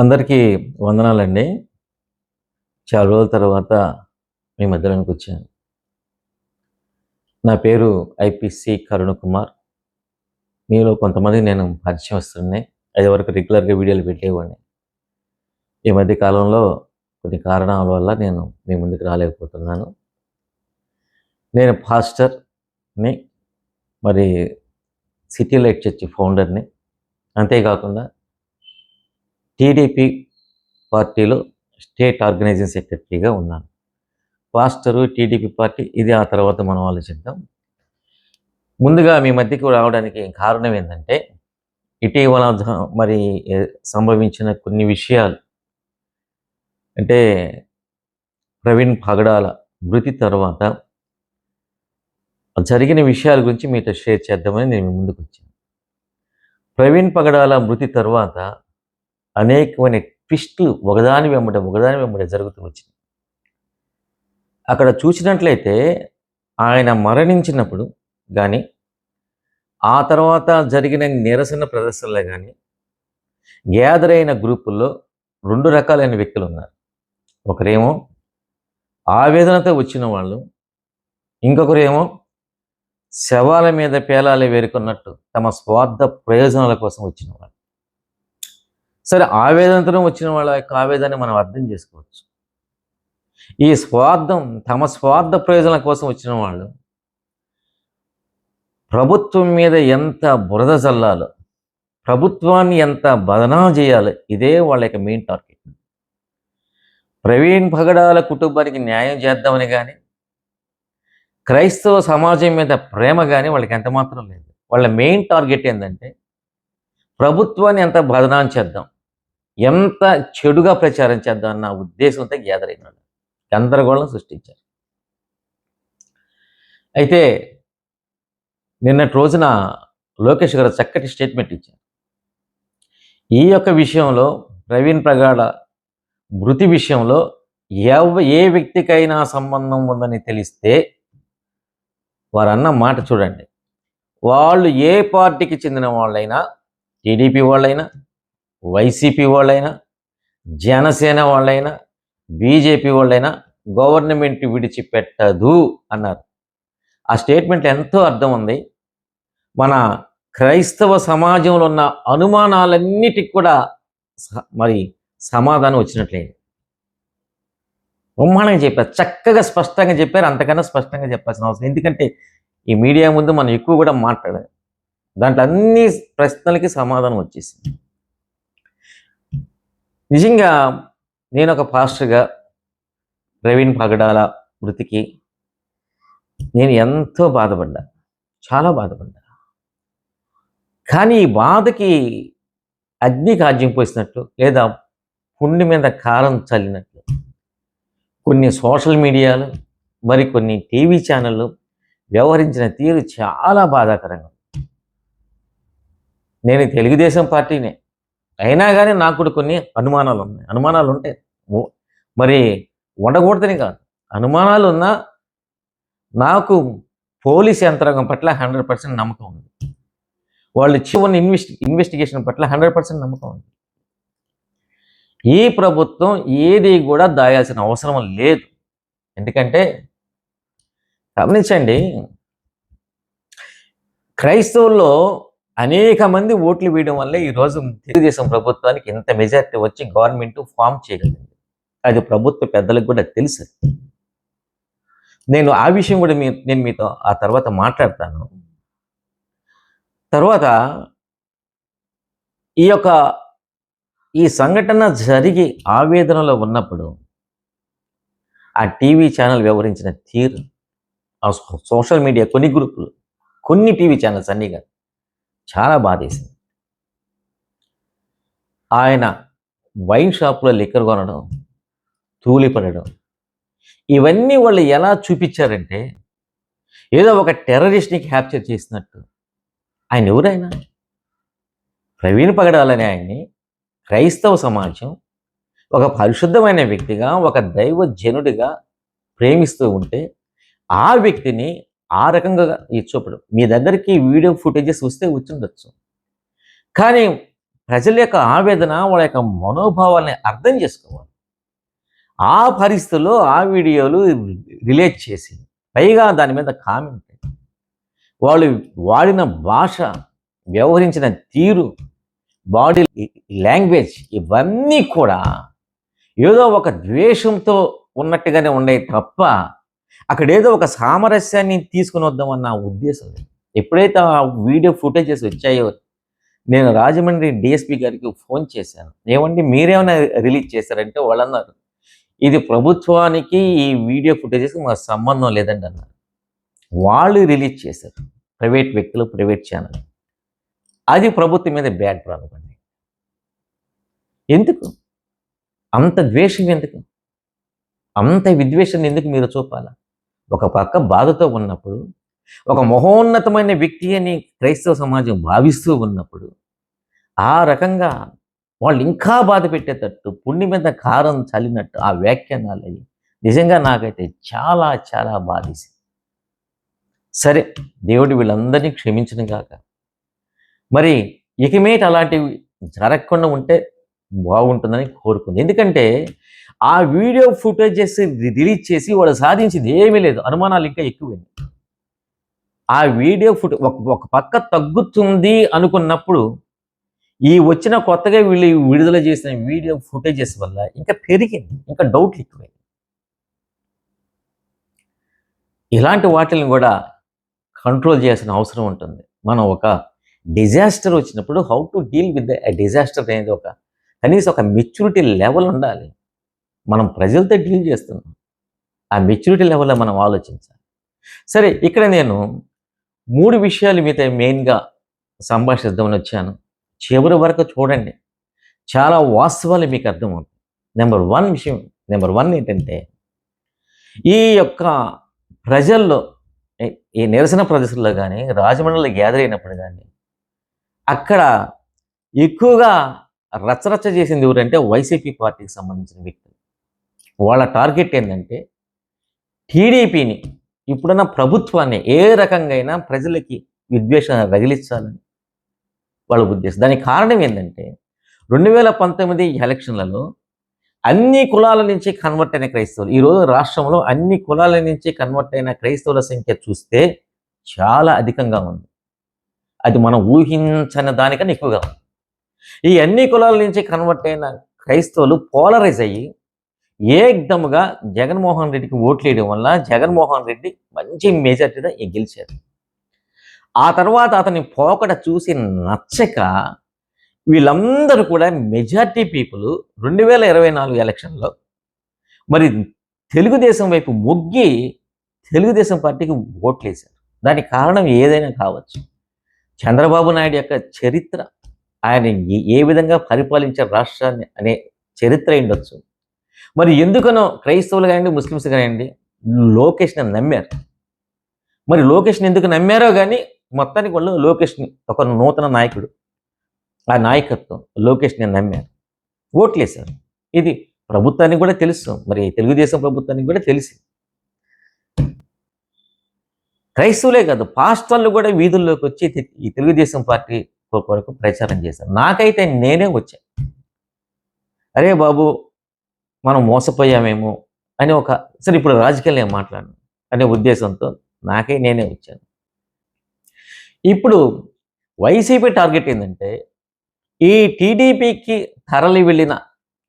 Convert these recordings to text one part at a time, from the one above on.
అందరికీ వందనాలండి. చాలా రోజుల తర్వాత మీ మధ్యలోనికి వచ్చాను. నా పేరు ఐపీసీ కరుణ కుమార్. మీలో కొంతమందికి నేను పరిచయస్తుడిని. ఇదివరకు రెగ్యులర్‌గా వీడియోలు పెట్టేవాడిని. ఈ మధ్య కాలంలో కొన్ని కారణాల వల్ల నేను మీ ముందుకు రాలేకపోతున్నాను. నేను పాస్టర్‌ని, మరి సిటీ లైట్ చర్చ్ ఫౌండర్‌ని. అంతేకాకుండా టీడీపీ పార్టీలో స్టేట్ ఆర్గనైజింగ్ సెక్రటరీగా ఉన్నాను. పాస్టరు, టీడీపీ పార్టీ ఇది ఆ తర్వాత మనం ఆలోచిద్దాం. ముందుగా మీ మధ్యకు రావడానికి కారణం ఏంటంటే, ఇటీవల మరి సంభవించిన కొన్ని విషయాలు. అంటే ప్రవీణ్ పగడాల మృతి తర్వాత జరిగిన విషయాల గురించి మీతో షేర్ చేద్దామని నేను మీ ముందుకు వచ్చాను. ప్రవీణ్ పగడాల మృతి తర్వాత అనేకమైన ట్విస్టులు ఒకదాని వెంబడి జరుగుతూ వచ్చింది. అక్కడ చూసినట్లయితే ఆయన మరణించినప్పుడు కానీ, ఆ తర్వాత జరిగిన నిరసన ప్రదర్శనలో కానీ, గ్యాదర్ అయిన గ్రూపుల్లో 2 రకాలైన వ్యక్తులు ఉన్నారు. ఒకరేమో ఆవేదనతో వచ్చిన వాళ్ళు, ఇంకొకరేమో శవాల మీద పేలాలు వేరుకున్నట్టు తమ స్వార్థ ప్రయోజనాల కోసం వచ్చిన వాళ్ళు. సరే, ఆవేదనతో వచ్చిన వాళ్ళ యొక్క ఆవేదనని మనం అర్థం చేసుకోవచ్చు. ఈ తమ స్వార్థ ప్రయోజనాల కోసం వచ్చిన వాళ్ళు ప్రభుత్వం మీద ఎంత బురద చల్లాలో, ప్రభుత్వాన్ని ఎంత బదనాం చేయాలో, ఇదే వాళ్ళ యొక్క మెయిన్ టార్గెట్. ప్రవీణ్ పగడాల కుటుంబానికి న్యాయం చేద్దామని కానీ, క్రైస్తవ సమాజం మీద ప్రేమ కానీ వాళ్ళకి ఎంత మాత్రం లేదు. వాళ్ళ మెయిన్ టార్గెట్ ఏంటంటే, ప్రభుత్వాన్ని ఎంత బదనాం చేద్దాం, ఎంత చెడుగా ప్రచారం చేద్దాం అన్న ఉద్దేశంతో గ్యాదర్ అయినాడు, గందరగోళం సృష్టించారు. అయితే నిన్నటి రోజున లోకేష్ గారు చక్కటి స్టేట్మెంట్ ఇచ్చారు. ఈ యొక్క విషయంలో, ప్రవీణ్ పగడాల మృతి విషయంలో ఏ వ్యక్తికైనా సంబంధం ఉందని తెలిస్తే వారన్న మాట చూడండి. వాళ్ళు ఏ పార్టీకి చెందిన వాళ్ళైనా, టీడీపీ వాళ్ళైనా, వైసీపీ వాళ్ళైనా, జనసేన వాళ్ళైనా, బీజేపీ వాళ్ళైనా గవర్నమెంట్ విడిచిపెట్టదు అన్నారు. ఆ స్టేట్మెంట్ ఎంతో అర్థం ఉంది. మన క్రైస్తవ సమాజంలో ఉన్న అనుమానాలన్నిటికి కూడా మరి సమాధానం వచ్చినట్లయింది. బ్రహ్మాండంగా చెప్పారు, చక్కగా స్పష్టంగా చెప్పారు. అంతకన్నా స్పష్టంగా చెప్పాల్సిన అవసరం, ఎందుకంటే ఈ మీడియా ముందు మనం ఎక్కువ కూడా మాట్లాడాలి. దాంట్లో అన్ని ప్రశ్నలకి సమాధానం వచ్చేసింది. నిజంగా నేను ఒక పాస్టర్గా ప్రవీణ్ పగడాల మృతికి నేను ఎంతో బాధపడ్డా, చాలా బాధపడ్డా. కానీ ఈ బాధకి అగ్ని కాజ్యం పోసినట్టు, లేదా పుండి మీద కారం చల్లినట్లు కొన్ని సోషల్ మీడియాలు, మరికొన్ని టీవీ ఛానళ్ళు వ్యవహరించిన తీరు చాలా బాధాకరంగా. నేను తెలుగుదేశం పార్టీనే అయినా కానీ నాకు కూడా కొన్ని అనుమానాలు ఉంటాయి. మరి ఉండకూడదని కాదు, అనుమానాలు ఉన్నా నాకు పోలీస్ యంత్రాంగం పట్ల 100% నమ్మకం ఉంది. వాళ్ళు చివరి ఇన్వెస్టిగేషన్ పట్ల 100% నమ్మకం ఉంది. ఈ ప్రభుత్వం ఏది కూడా దాయాల్సిన అవసరం లేదు. ఎందుకంటే గమనించండి, క్రైస్తవుల్లో అనేక మంది ఓట్లు వేయడం వల్లే ఈరోజు తెలుగుదేశం ప్రభుత్వానికి ఇంత మెజారిటీ వచ్చి గవర్నమెంట్ ఫామ్ చేయగలిగింది. అది ప్రభుత్వ పెద్దలకు కూడా తెలుసు. నేను ఆ విషయం కూడా నేను మీతో ఆ తర్వాత మాట్లాడతాను. తర్వాత ఈ సంఘటన జరిగి ఆవేదనలో ఉన్నప్పుడు ఆ టీవీ ఛానల్ వ్యవహరించిన తీరు, ఆ సోషల్ మీడియా కొన్ని గ్రూపులు, కొన్ని టీవీ ఛానల్స్ అన్నీ కాదు, చాలా బాధేసింది. ఆయన వైన్ షాప్లో లిక్కర్ కొనడం, తూలిపడడం, ఇవన్నీ వాళ్ళు ఎలా చూపించారంటే ఏదో ఒక టెర్రరిస్ట్ని క్యాప్చర్ చేసినట్టు. ఆయన ఎవరైనా ప్రవీణ్ పగడాలని ఆయన్ని క్రైస్తవ సమాజం ఒక పరిశుద్ధమైన వ్యక్తిగా, ఒక దైవజనుడిగా ప్రేమిస్తూ ఉంటే ఆ వ్యక్తిని ఆ రకంగా ఇచ్చప్పుడు మీ దగ్గరికి వీడియో ఫుటేజెస్ వస్తే వచ్చిండొచ్చు. కానీ ప్రజల యొక్క ఆవేదన, వాళ్ళ యొక్క మనోభావాల్ని అర్థం చేసుకోవాలి. ఆ పరిస్థితుల్లో ఆ వీడియోలు రిలీజ్ చేసి, పైగా దాని మీద కామెంట్, వాళ్ళు వాడిన భాష, వ్యవహరించిన తీరు, బాడీ లాంగ్వేజ్ ఇవన్నీ కూడా ఏదో ఒక ద్వేషంతో ఉన్నట్టుగానే ఉన్నాయి తప్ప అక్కడేదో ఒక సామరస్యాన్ని తీసుకుని వద్దామన్న ఉద్దేశం లేదు. ఎప్పుడైతే ఆ వీడియో ఫుటేజెస్ వచ్చాయో నేను రాజమండ్రి డిఎస్పి గారికి ఫోన్ చేశాను. ఏమండి మీరేమైనా రిలీజ్ చేశారంటే వాళ్ళన్నారు, ఇది ప్రభుత్వానికి ఈ వీడియో ఫుటేజెస్కి మాకు సంబంధం లేదండి అన్నారు. వాళ్ళు రిలీజ్ చేశారు, ప్రైవేట్ వ్యక్తులు, ప్రైవేట్ ఛానల్. అది ప్రభుత్వం మీద బ్యాడ్ ప్రాబ్లం అండి. ఎందుకు అంత ద్వేషం? ఎందుకు అంత విద్వేషాన్ని ఎందుకు మీరు చూపాలా? ఒక పక్క బాధతో ఉన్నప్పుడు, ఒక మహోన్నతమైన వ్యక్తి అని క్రైస్తవ సమాజం భావిస్తూ ఉన్నప్పుడు ఆ రకంగా వాళ్ళు ఇంకా బాధ పెట్టేటట్టు, పుండి మీద కారం చల్లినట్టు ఆ వ్యాఖ్యానాలు అయ్యి నిజంగా నాకైతే చాలా చాలా బాధేసింది. సరే, దేవుడు వీళ్ళందరినీ క్షమించను గాక. మరి ఇక మీదట అలాంటివి జరగకుండా ఉంటే బాగుంటుందని కోరుకుంది. ఎందుకంటే ఆ వీడియో ఫుటేజెస్ రిలీజ్ చేసి వాళ్ళు సాధించింది ఏమీ లేదు, అనుమానాలు ఇంకా ఎక్కువైంది. ఆ వీడియో ఒక పక్క తగ్గుతుంది అనుకున్నప్పుడు ఈ వచ్చిన కొత్తగా వీళ్ళు విడుదల చేసిన వీడియో ఫుటేజెస్ వల్ల ఇంకా పెరిగింది, ఇంకా డౌట్లు ఎక్కువైంది. ఇలాంటి వాటిని కూడా కంట్రోల్ చేయాల్సిన అవసరం ఉంటుంది. మనం ఒక డిజాస్టర్ వచ్చినప్పుడు how to deal with the disaster అనేది కనీసం ఒక మెచ్యూరిటీ లెవెల్ ఉండాలి. మనం ప్రజలతో డీల్ చేస్తున్నాం, ఆ మెచ్యూరిటీ లెవెల్లో మనం ఆలోచించాలి. సరే, ఇక్కడ నేను 3 విషయాలు మీతో మెయిన్గా సంభాషిద్దామని వచ్చాను. చివరి వరకు చూడండి, చాలా వాస్తవాలు మీకు అర్థమవుతాయి. నెంబర్ వన్ ఏంటంటే, ఈ యొక్క ప్రజల్లో ఈ నిరసన ప్రదర్శనలో కానీ, రాజమండ్రిలో గ్యాదర్ అయినప్పుడు కానీ, అక్కడ ఎక్కువగా రచ్చరచ్చ చేసింది ఎవరంటే వైసీపీ పార్టీకి సంబంధించిన వ్యక్తులు. వాళ్ళ టార్గెట్ ఏంటంటే టీడీపీని, ఇప్పుడున్న ప్రభుత్వాన్ని ఏ రకంగా అయినా ప్రజలకి విద్వేషాన్ని రగిలించాలని వాళ్ళ ఉద్దేశం. దానికి కారణం ఏంటంటే 2019 ఎలక్షన్లలో అన్ని కులాల నుంచి కన్వర్ట్ అయిన క్రైస్తవులు, ఈరోజు రాష్ట్రంలో అన్ని కులాల నుంచి కన్వర్ట్ అయిన క్రైస్తవుల సంఖ్య చూస్తే చాలా అధికంగా ఉంది. అది మనం ఊహించని దానికన్నా ఎక్కువగా ఉంది. ఈ అన్ని కులాల నుంచి కన్వర్ట్ అయిన క్రైస్తవులు పోలరైజ్ అయ్యి ఏకదముగా జగన్మోహన్ రెడ్డికి ఓట్లు వేయడం వల్ల జగన్మోహన్ రెడ్డి మంచి మెజార్టీగా గెలిచారు. ఆ తర్వాత అతని పోకడ చూసి నచ్చక వీళ్ళందరూ కూడా మెజార్టీ పీపుల్ 2024 ఎలక్షన్లో మరి తెలుగుదేశం వైపు మొగ్గి తెలుగుదేశం పార్టీకి ఓట్లు వేశారు. దానికి కారణం ఏదైనా కావచ్చు. చంద్రబాబు నాయుడు యొక్క చరిత్ర, ఆయన ఏ విధంగా పరిపాలించారు రాష్ట్రాన్ని అనే చరిత్ర ఉండొచ్చు. మరి ఎందుకనో క్రైస్తవులు కానివ్వండి, ముస్లిమ్స్ కానివ్వండి లోకేష్ని నమ్మారు. మరి లోకేష్ని ఎందుకు నమ్మారో కానీ మొత్తానికి వాళ్ళు లోకేష్ని, ఒక నూతన నాయకుడు, ఆ నాయకత్వం లోకేష్ని నమ్మారు, ఓట్లేశారు. ఇది ప్రభుత్వానికి కూడా తెలుసు, మరి తెలుగుదేశం ప్రభుత్వానికి కూడా తెలిసి క్రైస్తవులే కాదు పాస్టర్లు కూడా వీధుల్లోకి వచ్చి ఈ తెలుగుదేశం పార్టీ కొరకు ప్రచారం చేశారు. నాకైతే నేనే వచ్చాను, అరే బాబు మనం మోసపోయామేమో అని సరే ఇప్పుడు రాజకీయాలు ఏం మాట్లాడను అనే ఉద్దేశంతో నేనే వచ్చాను. ఇప్పుడు వైసీపీ టార్గెట్ ఏంటంటే ఈ టీడీపీకి తరలి వెళ్ళిన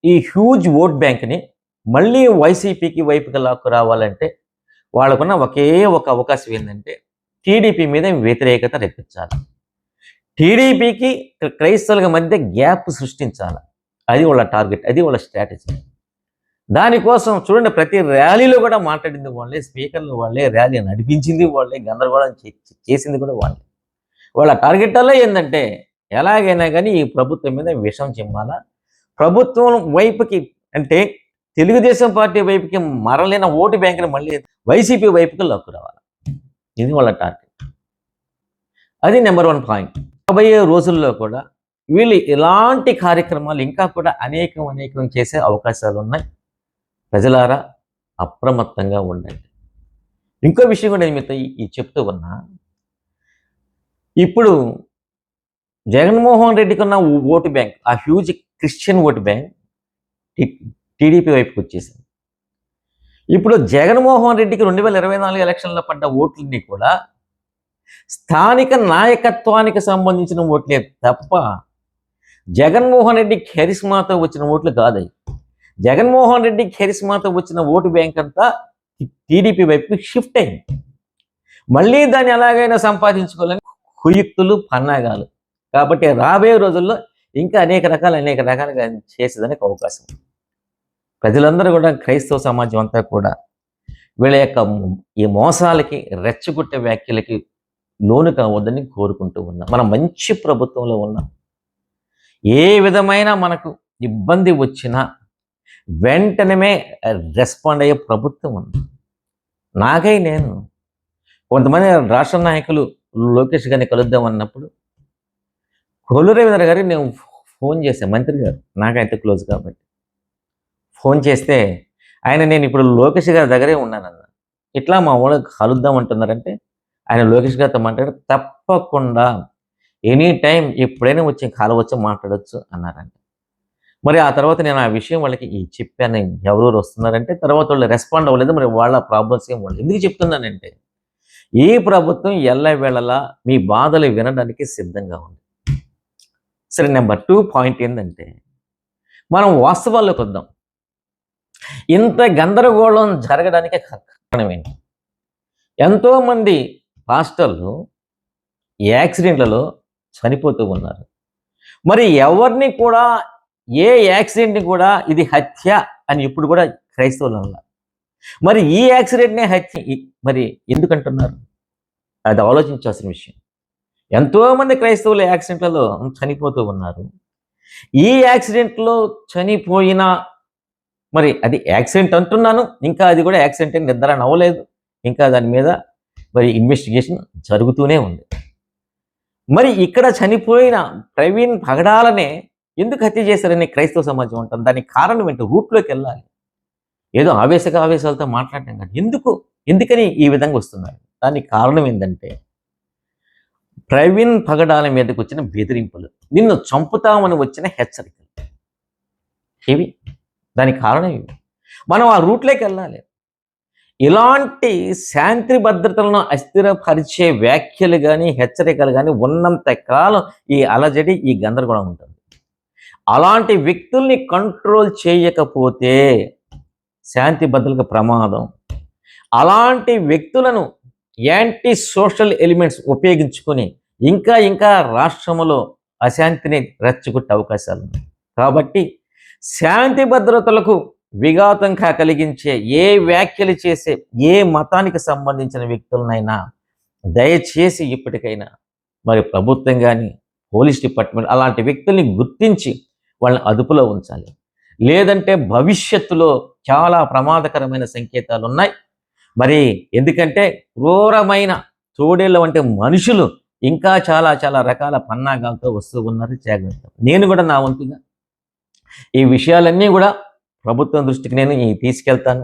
ఈ హ్యూజ్ ఓట్ బ్యాంక్ని మళ్ళీ వైసీపీకి వైపుకి లాక్కు రావాలంటే వాళ్ళకున్న ఒకే ఒక అవకాశం ఏంటంటే టీడీపీ మీద వ్యతిరేకత రెప్పించాలి, టీడీపీకి క్రైస్తవుల మధ్య గ్యాప్ సృష్టించాలి. అది వాళ్ళ టార్గెట్, అది వాళ్ళ స్ట్రాటజీ. దానికోసం చూడండి, ప్రతి ర్యాలీలో కూడా మాట్లాడింది వాళ్ళే, స్పీకర్లు వాళ్ళే, ర్యాలీ నడిపించింది వాళ్ళే, గందరగోళం చేసింది కూడా వాళ్ళే. వాళ్ళ టార్గెట్ అలా ఏంటంటే ఎలాగైనా కానీ ఈ ప్రభుత్వం మీద విషం చిమ్మాలా, ప్రభుత్వం వైపుకి అంటే తెలుగుదేశం పార్టీ వైపుకి మరలిన ఓటు బ్యాంకుని మళ్ళీ వైసీపీ వైపుకి లాక్కు రావాలి. ఇది వాళ్ళ టార్గెట్. అది నెంబర్ 1 పాయింట్. రాబోయే రోజుల్లో కూడా వీళ్ళు ఇలాంటి కార్యక్రమాలు ఇంకా కూడా అనేకం చేసే అవకాశాలు ఉన్నాయి. ప్రజలారా అప్రమత్తంగా ఉండండి. ఇంకో విషయం కూడా మీతో చెప్తూ ఉన్నా, ఇప్పుడు జగన్మోహన్ రెడ్డికి ఉన్న ఓటు బ్యాంక్, ఆ huge Christian vote bank TDP వైపుకి వచ్చేసింది. ఇప్పుడు జగన్మోహన్ రెడ్డికి 2024 ఎలక్షన్లో పడ్డ ఓట్లన్నీ కూడా స్థానిక నాయకత్వానికి సంబంధించిన ఓట్లే తప్ప జగన్మోహన్ రెడ్డి కెరిస్మాతో వచ్చిన ఓట్లు కాదు. జగన్మోహన్ రెడ్డి కెరిస్మాతో వచ్చిన ఓటు బ్యాంక్ అంతా టీడీపీ వైపు షిఫ్ట్ అయింది. మళ్ళీ దాన్ని ఎలాగైనా సంపాదించుకోవాలని కుయుక్తులు, పన్నాగాలు. కాబట్టి రాబోయే రోజుల్లో ఇంకా అనేక రకాలుగా చేసేదానికి అవకాశం. ప్రజలందరూ కూడా, క్రైస్తవ సమాజం అంతా కూడా వీళ్ళ యొక్క ఈ మోసాలకి, రెచ్చగొట్టే వ్యాఖ్యలకి లోను కావద్దని కోరుకుంటూ ఉన్నాం. మనం మంచి ప్రభుత్వంలో ఉన్నాం. ఏ విధమైన మనకు ఇబ్బంది వచ్చినా వెంటనే రెస్పాండ్ అయ్యే ప్రభుత్వం ఉంది. నేను కొంతమంది రాష్ట్ర నాయకులు లోకేష్ గారిని కలుద్దాం అన్నప్పుడు కొల్లు రవీంద్ర గారికి నేను ఫోన్ చేశాను. మంత్రి గారు నాకైతే క్లోజ్ కాబట్టి ఫోన్ చేస్తే ఆయన, నేను ఇప్పుడు లోకేష్ గారి దగ్గరే ఉన్నానన్న, ఇట్లా మా వాళ్ళకి కలుద్దాం అంటున్నారంటే ఆయన లోకేష్ గారితో మాట్లాడి తప్పకుండా ఎనీ టైం ఎప్పుడైనా వచ్చి కలవచ్చు, మాట్లాడవచ్చు అన్నారంట. మరి ఆ తర్వాత నేను ఆ విషయం వాళ్ళకి చెప్పాను, ఎవరెవరు వస్తున్నారంటే తర్వాత వాళ్ళు రెస్పాండ్ అవ్వలేదు. మరి వాళ్ళ ప్రాబ్లమ్స్ ఏం వాళ్ళు. ఎందుకు చెప్తున్నానంటే ఈ ప్రభుత్వం ఎల్లవేళలా మీ బాధలు వినడానికి సిద్ధంగా ఉంది. సరే, నెంబర్ 2 పాయింట్ ఏంటంటే మనం వాస్తవాల్లోకి వద్దాం. ఇంత గందరగోళం జరగడానికి కారణం ఏంటి? ఎంతోమంది పాస్టర్లు యాక్సిడెంట్లలో చనిపోతూ ఉన్నారు. మరి ఎవరిని కూడా, ఏ యాక్సిడెంట్ని కూడా ఇది హత్య అని ఇప్పుడు కూడా క్రైస్తవులు అన్నారు. మరి ఈ యాక్సిడెంట్నే హత్య మరి ఎందుకంటున్నారు? అది ఆలోచించాల్సిన విషయం. ఎంతోమంది క్రైస్తవులు యాక్సిడెంట్లలో చనిపోతూ ఉన్నారు. ఈ యాక్సిడెంట్లో చనిపోయిన, మరి అది యాక్సిడెంట్ అంటున్నాను, ఇంకా అది కూడా యాక్సిడెంట్ అని నిర్ధారణ అవ్వలేదు. ఇంకా దాని మీద మరి ఇన్వెస్టిగేషన్ జరుగుతూనే ఉంది. మరి ఇక్కడ చనిపోయిన ప్రవీణ్ పగడాలనే ఎందుకు హత్య చేశారని క్రైస్తవ సమాజం అంటారు. దానికి కారణం ఏంటో రూట్లోకి వెళ్ళాలి. ఏదో ఆవేశాలతో మాట్లాడటం కాదు. ఎందుకని ఈ విధంగా వస్తున్నారు? దానికి కారణం ఏంటంటే ప్రవీణ్ పగడాల మీదకి వచ్చిన బెదిరింపులు, నిన్ను చంపుతామని వచ్చిన హెచ్చరికలు, ఇవి దానికి కారణం ఇవి. మనం ఆ రూట్లోకి వెళ్ళాలి. ఇలాంటి శాంతి భద్రతలను అస్థిరపరిచే వ్యాఖ్యలు కానీ, హెచ్చరికలు కానీ ఉన్నంత కాలం ఈ అలజడి, ఈ గందరగోళం ఉంటుంది. అలాంటి వ్యక్తుల్ని కంట్రోల్ చేయకపోతే శాంతి భద్రతలకు ప్రమాదం. అలాంటి వ్యక్తులను యాంటీ సోషల్ ఎలిమెంట్స్ ఉపయోగించుకొని ఇంకా రాష్ట్రంలో అశాంతిని రెచ్చగొట్టే అవకాశాలు ఉన్నాయి. కాబట్టి శాంతి భద్రతలకు విఘాతంగా కలిగించే ఏ వ్యాఖ్యలు చేసే ఏ మతానికి సంబంధించిన వ్యక్తులనైనా దయచేసి ఇప్పటికైనా మరి ప్రభుత్వం కానీ, పోలీస్ డిపార్ట్మెంట్ అలాంటి వ్యక్తుల్ని గుర్తించి వాళ్ళని అదుపులో ఉంచాలి. లేదంటే భవిష్యత్తులో చాలా ప్రమాదకరమైన సంకేతాలు ఉన్నాయి. మరి ఎందుకంటే క్రూరమైన తోడేళ్ళ వంటి మనుషులు ఇంకా చాలా రకాల పన్నాగాలతో వస్తూ ఉన్నారు. జాగ్రత్త. నేను కూడా నా వంతుగా ఈ విషయాలన్నీ కూడా ప్రభుత్వం దృష్టికి నేను తీసుకెళ్తాను.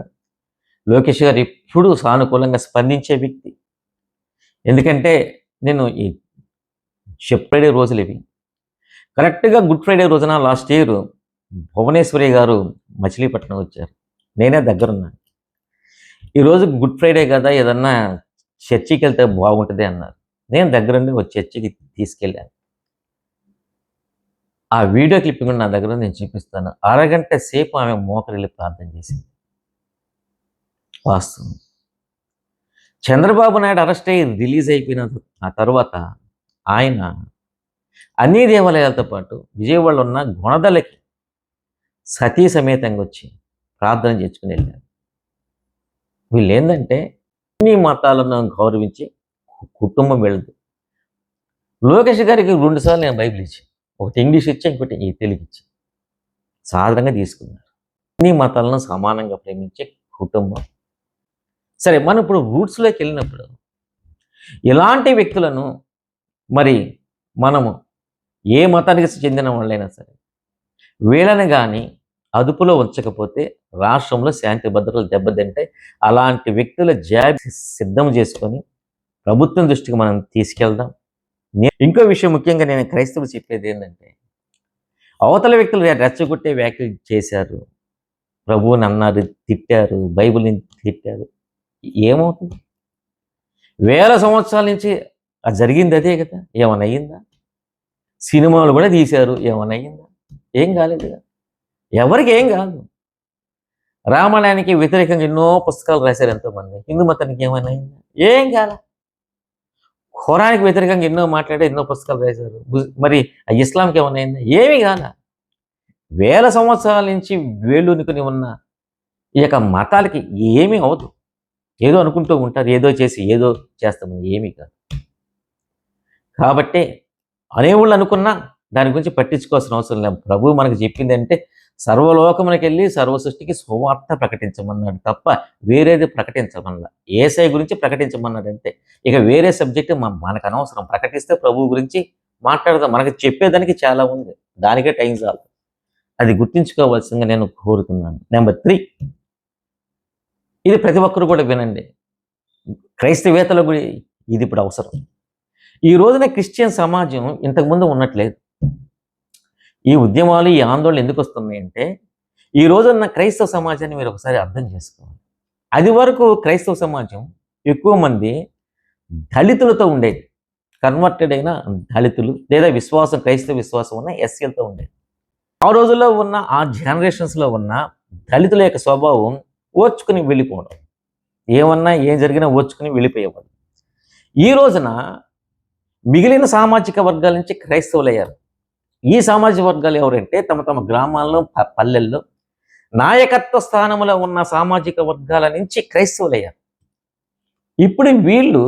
లోకేష్ గారు ఎప్పుడూ సానుకూలంగా స్పందించే వ్యక్తి. ఎందుకంటే నేను ఈ ఫ్రైడే రోజులు ఇవి కరెక్ట్గా గుడ్ ఫ్రైడే రోజున లాస్ట్ ఇయర్ భువనేశ్వరి గారు మచిలీపట్నం వచ్చారు. నేనే దగ్గరున్నాను. ఈరోజు గుడ్ ఫ్రైడే కదా, ఏదన్నా చర్చికి వెళ్తే బాగుంటుంది అన్నారు. నేను దగ్గరుండి ఒక చర్చికి తీసుకెళ్ళాను. ఆ వీడియో క్లిప్పింగ్ నా దగ్గర నేను చూపిస్తాను. అరగంట సేపు ఆమె మోకరిల్లి ప్రార్థన చేసింది. వాస్తవం. చంద్రబాబు నాయుడు అరెస్ట్ అయ్యి రిలీజ్ అయిపోయిన ఆ తర్వాత ఆయన అన్ని దేవాలయాలతో పాటు విజయవాడలో ఉన్న గుణదలకి సతీ సమేతంగా వచ్చి ప్రార్థన చేసుకుని వెళ్ళారు. వీళ్ళు ఏంటంటే అన్ని మతాలను గౌరవించి కుటుంబం వెళ్ళదు. లోకేష్ గారికి 2 సార్లు నేను బైబిల్ ఇచ్చి, ఒకటి ఇంగ్లీష్ ఇచ్చి, ఇంకోటి తెలుగు ఇచ్చి సాధారణంగా తీసుకున్నారు. అన్ని మతాలను సమానంగా ప్రేమించే కుటుంబం. సరే, మనం ఇప్పుడు రూట్స్లోకి వెళ్ళినప్పుడు ఇలాంటి వ్యక్తులను మరి మనము ఏ మతానికి చెందిన వాళ్ళైనా సరే వీళ్ళని కానీ అదుపులో ఉంచకపోతే రాష్ట్రంలో శాంతి భద్రతలు దెబ్బతింటాయి. అలాంటి వ్యక్తుల జాబ్ సిద్ధం చేసుకొని ప్రభుత్వం దృష్టికి మనం తీసుకెళ్దాం. ఇంకో విషయం ముఖ్యంగా నేను క్రైస్తవులు చెప్పేది ఏంటంటే, అవతల వ్యక్తులు రెచ్చగొట్టే వ్యాఖ్యలు చేశారు, ప్రభువుని అన్నారు, తిట్టారు, బైబిల్‌ని తిట్టారు. ఏమవుతుంది? వేల సంవత్సరాల నుంచి అది జరిగింది అదే కదా! ఏమన్నా అయిందా? సినిమాలు కూడా తీశారు. ఏమన్నా అయిందా? ఏం కాలేదు కదా! ఎవరికీ ఏం కాదు. రామాయణానికి వ్యతిరేకంగా ఎన్నో పుస్తకాలు రాశారు ఎంతోమంది. హిందూ మతానికి ఏమైనా అయిందా? ఏం కాలా. ఖురాన్‌కి వ్యతిరేకంగా ఎన్నో మాట్లాడారు, ఎన్నో పుస్తకాలు రాశారు. మరి ఇస్లాంకి ఏమన్నా అయిందా? ఏమీ కాలా. వేల సంవత్సరాల నుంచి వేళ్ళూనుకొని ఉన్న ఈ యొక్క మతాలకి ఏమీ అవ్వదు. ఏదో అనుకుంటూ ఉంటారు. ఏదో చేసి ఏదో చేస్తామని ఏమీ కాదు. కాబట్టే అనేవాళ్ళు అనుకున్నా దాని గురించి పట్టించుకోవాల్సిన అవసరం లేదు. ప్రభువు మనకు చెప్పిందంటే సర్వలోకమునకెళ్ళి సర్వ సృష్టికి సువార్త ప్రకటించమన్నాడు తప్ప వేరేది ప్రకటించమనలా. యేసయ్య గురించి ప్రకటించమన్నాడు అంతే. ఇక వేరే సబ్జెక్ట్ మనకు అనవసరం. ప్రకటిస్తే ప్రభువు గురించి మాట్లాడదాం. మనకు చెప్పేదానికి చాలా ఉంది. దానికే టైం చాలు. అది గుర్తుంచుకోవాల్సిందిగా నేను కోరుతున్నాను. నెంబర్ 3, ఇది ప్రతి ఒక్కరు కూడా వినండి. క్రైస్తవేతలకు కూడా ఇది ఇప్పుడు అవసరం. ఈ రోజున క్రిస్టియన్ సమాజం ఇంతకుముందు ఉన్నట్లేదు. ఈ ఉద్యమాలు, ఈ ఆందోళనలు ఎందుకు వస్తున్నాయంటే, ఈ రోజున్న క్రైస్తవ సమాజాన్ని మీరు ఒకసారి అర్థం చేసుకోవాలి. అది వరకు క్రైస్తవ సమాజం ఎక్కువ మంది దళితులతో ఉండేది. కన్వర్టెడ్ అయిన దళితులు లేదా విశ్వాసం, క్రైస్తవ విశ్వాసం ఉన్న ఎస్సీలతో ఉండేది. ఆ రోజుల్లో ఉన్న ఆ జనరేషన్స్లో ఉన్న దళితుల యొక్క స్వభావం ఓర్చుకుని వెళ్ళిపోవడం. ఏమన్నా ఏం జరిగినా ఓర్చుకుని వెళ్ళిపోయేవాడు. ఈ రోజున మిగిలిన సామాజిక వర్గాల నుంచి క్రైస్తవులయ్యారు. ఈ సామాజిక వర్గాలు ఎవరంటే తమ తమ గ్రామాల్లో, పల్లెల్లో నాయకత్వ స్థానంలో ఉన్న సామాజిక వర్గాల నుంచి క్రైస్తవులయ్యారు. ఇప్పుడు వీళ్ళు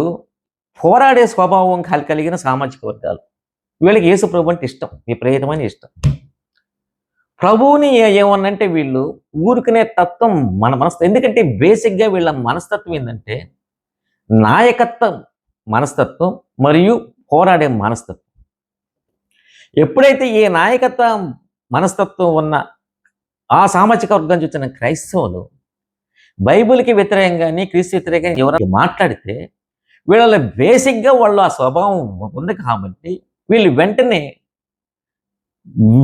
పోరాడే స్వభావం కలిగిన సామాజిక వర్గాలు. వీళ్ళకి యేసు ప్రభు అంటే ఇష్టం, విపరీతమైన ఇష్టం. ప్రభువుని ఏమన్నంటే వీళ్ళు ఊరుకునే తత్వం మన మనస్తత్వం. ఎందుకంటే బేసిక్గా వీళ్ళ మనస్తత్వం ఏంటంటే నాయకత్వం మనస్తత్వం మరియు పోరాడే మనస్తత్వం. ఎప్పుడైతే ఈ నాయకత్వ మనస్తత్వం ఉన్న ఆ సామాజిక వర్గం చూసిన క్రైస్తవులు బైబిల్కి వ్యతిరేకంగానే, క్రీస్తు వ్యతిరేకంగా ఎవరైనా మాట్లాడితే వీళ్ళ బేసిక్గా వాళ్ళు ఆ స్వభావం ఉంది కాబట్టి వీళ్ళు వెంటనే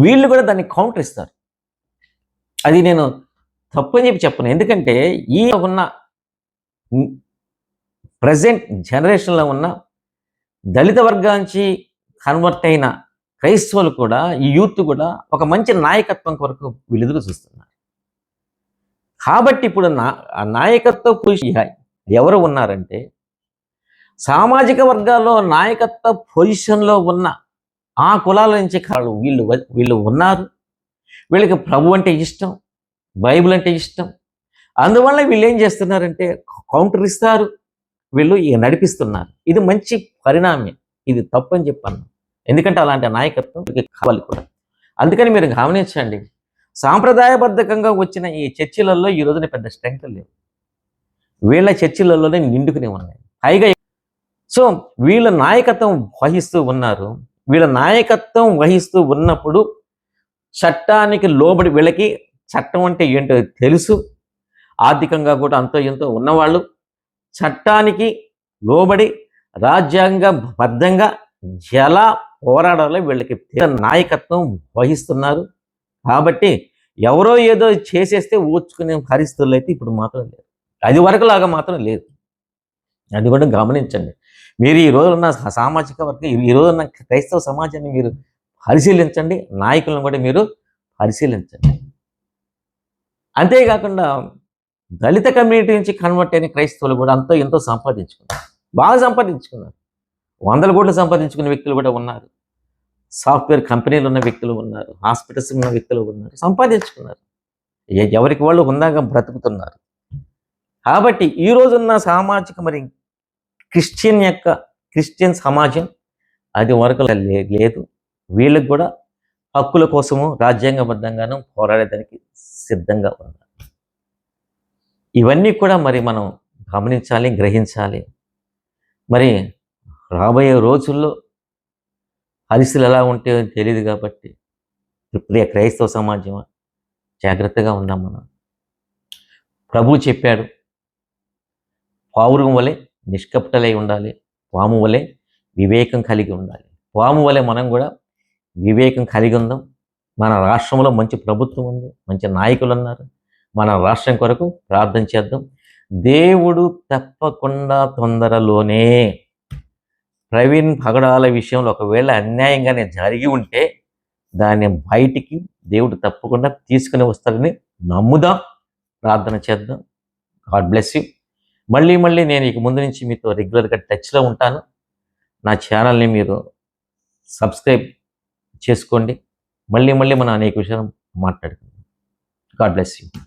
వీళ్ళు కూడా దాన్ని కౌంటర్ ఇస్తారు. అది నేను తప్పని చెప్పను. ఎందుకంటే ఈ ఉన్న ప్రజెంట్ జనరేషన్లో ఉన్న దళిత వర్గానికి కన్వర్ట్ అయిన క్రైస్తవులు కూడా, ఈ యూత్ కూడా ఒక మంచి నాయకత్వం కొరకు వీళ్ళు ఎదురు చూస్తున్నారు. కాబట్టి ఇప్పుడు నాయకత్వ పొజిషన్ ఎవరు ఉన్నారంటే సామాజిక వర్గాల్లో నాయకత్వ పొజిషన్లో ఉన్న ఆ కులాల నుంచి వీళ్ళు ఉన్నారు. వీళ్ళకి ప్రభు అంటే ఇష్టం, బైబిల్ అంటే ఇష్టం. అందువల్ల వీళ్ళు ఏం చేస్తున్నారంటే కౌంటర్ ఇస్తారు, వీళ్ళు నడిపిస్తున్నారు. ఇది మంచి పరిణామం. ఇది తప్పని చెప్పాను. ఎందుకంటే అలాంటి నాయకత్వం కావాలి కూడా. అందుకని మీరు గమనించండి, సాంప్రదాయబద్ధకంగా వచ్చిన ఈ చర్చిలలో ఈ రోజున పెద్ద స్ట్రెంగ్త్ లేవు. వీళ్ళ చర్చిలలోనే నిండుకునే ఉన్నాయి. పైగా సో వీళ్ళ నాయకత్వం వహిస్తూ ఉన్నారు. వీళ్ళ నాయకత్వం వహిస్తూ ఉన్నప్పుడు చట్టానికి లోబడి, వీళ్ళకి చట్టం అంటే ఏంటో తెలుసు. ఆర్థికంగా కూడా అంతో ఎంతో ఉన్నవాళ్ళు చట్టానికి లోబడి రాజ్యాంగబద్ధంగా ఎలా పోరాడాలో వీళ్ళకి నాయకత్వం వహిస్తున్నారు. కాబట్టి ఎవరో ఏదో చేసేస్తే ఓర్చుకునే పరిస్థితులు అయితే ఇప్పుడు మాత్రం లేదు. అది వరకులాగా మాత్రం లేదు. అది కూడా గమనించండి. మీరు ఈ రోజున్న సామాజిక వర్గం, ఈ రోజున్న క్రైస్తవ సమాజాన్ని మీరు పరిశీలించండి, నాయకులను కూడా మీరు పరిశీలించండి. అంతేకాకుండా దళిత కమ్యూనిటీ నుంచి కన్వర్ట్ అయిన క్రైస్తవులు కూడా అంతో ఎంతో సంపాదించుకున్నారు, బాగా సంపాదించుకున్నారు. 100 కోట్లు సంపాదించుకున్న వ్యక్తులు కూడా ఉన్నారు. సాఫ్ట్వేర్ కంపెనీలు ఉన్న వ్యక్తులు ఉన్నారు, హాస్పిటల్స్ ఉన్న వ్యక్తులు ఉన్నారు, సంపాదించుకున్నారు. ఎవరికి వాళ్ళు ఉందాగా బ్రతుకుతున్నారు. కాబట్టి ఈ రోజున్న సామాజిక మరి క్రిస్టియన్ సమాజం అది వరకు లేదు. వీళ్ళకి కూడా హక్కుల కోసము రాజ్యాంగబద్ధంగాను పోరాడేదానికి సిద్ధంగా ఉన్నారు. ఇవన్నీ కూడా మరి మనం గమనించాలి, గ్రహించాలి. మరి రాబోయే రోజుల్లో పరిస్థితులు ఎలా ఉంటాయో తెలియదు కాబట్టి ప్రియ క్రైస్తవ సమాజం జాగ్రత్తగా ఉందాం. మనం ప్రభువు చెప్పాడు, పావురం వలె నిష్కపటలై ఉండాలి, పాము వలె వివేకం కలిగి ఉండాలి. పాము వలె మనం కూడా వివేకం కలిగి ఉందాం. మన రాష్ట్రంలో మంచి ప్రభుత్వం ఉంది, మంచి నాయకులు ఉన్నారు. మన రాష్ట్రం కొరకు ప్రార్థన చేద్దాం. దేవుడు తప్పకుండా తొందరలోనే ప్రవీణ్ పగడాల విషయంలో ఒకవేళ అన్యాయంగానే జరిగి ఉంటే దాన్ని బయటికి దేవుడు తప్పకుండా తీసుకుని వస్తాడని నమ్ముదాం, ప్రార్థన చేద్దాం. God bless you. మళ్ళీ నేను ఇక ముందు నుంచి మీతో రెగ్యులర్గా టచ్లో ఉంటాను. నా ఛానల్ని మీరు సబ్స్క్రైబ్ చేసుకోండి. మళ్ళీ మనం అనేక విషయాలు మాట్లాడుకుందాం. God bless you.